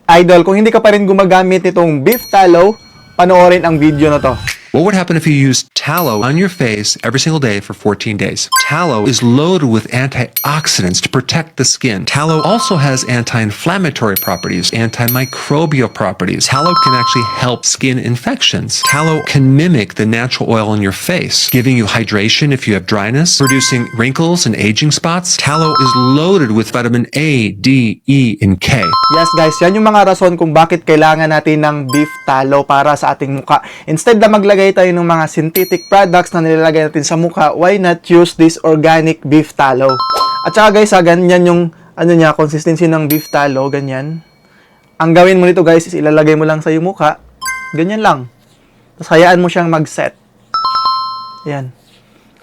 Idol, kung hindi ka pa rin gumagamit nitong beef tallow, panoorin ang video na to. What would happen if you used tallow on your face every single day for 14 days? Tallow is loaded with antioxidants to protect the skin. Tallow also has anti-inflammatory properties, antimicrobial properties. Tallow can actually help skin infections. Tallow can mimic the natural oil on your face, giving you hydration if you have dryness, reducing wrinkles and aging spots. Tallow is loaded with vitamin A, D, E, and K. Yes guys, yan yung mga rason kung bakit kailangan natin ng beef tallow para sa ating mukha. Instead na maglagay tayo ng mga synthetic products na nilalagay natin sa mukha, why not use this organic beef tallow? At saka guys, ganyan yung consistency ng beef tallow, ganyan. Ang gawin mo nito guys is ilalagay mo lang sa iyong mukha, ganyan lang. Tapos hayaan mo siyang mag-set. Yan.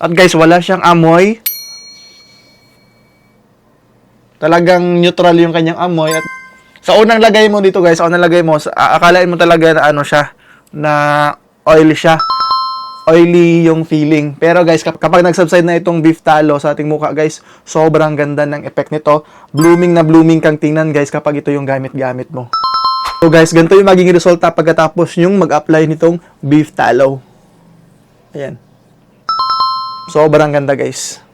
At guys, wala siyang amoy. Talagang neutral yung kanyang amoy. At sa unang lagay mo dito guys, akalain mo talaga na siya, na oily siya. Oily yung feeling. Pero guys, kapag nag-subside na itong beef tallow sa ating mukha guys, sobrang ganda ng effect nito. Blooming na blooming kang tingnan guys kapag ito yung gamit-gamit mo. So guys, ganito yung magiging resulta pagkatapos yung mag-apply nitong beef tallow. Ayan. Sobrang ganda guys.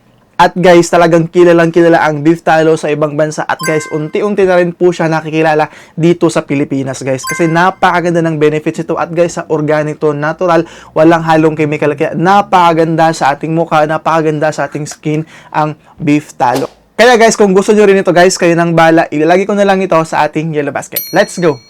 At guys, talagang kilalang kilala ang beef tallow sa ibang bansa. At guys, unti-unti na rin po siya nakikilala dito sa Pilipinas guys. Kasi napakaganda ng benefits ito. At guys, sa organic to, natural, walang halong chemical. Kaya napakaganda sa ating mukha, napakaganda sa ating skin ang beef tallow. Kaya guys, kung gusto nyo rin ito guys, kayo nang bala, ilalagay ko na lang ito sa ating yellow basket. Let's go!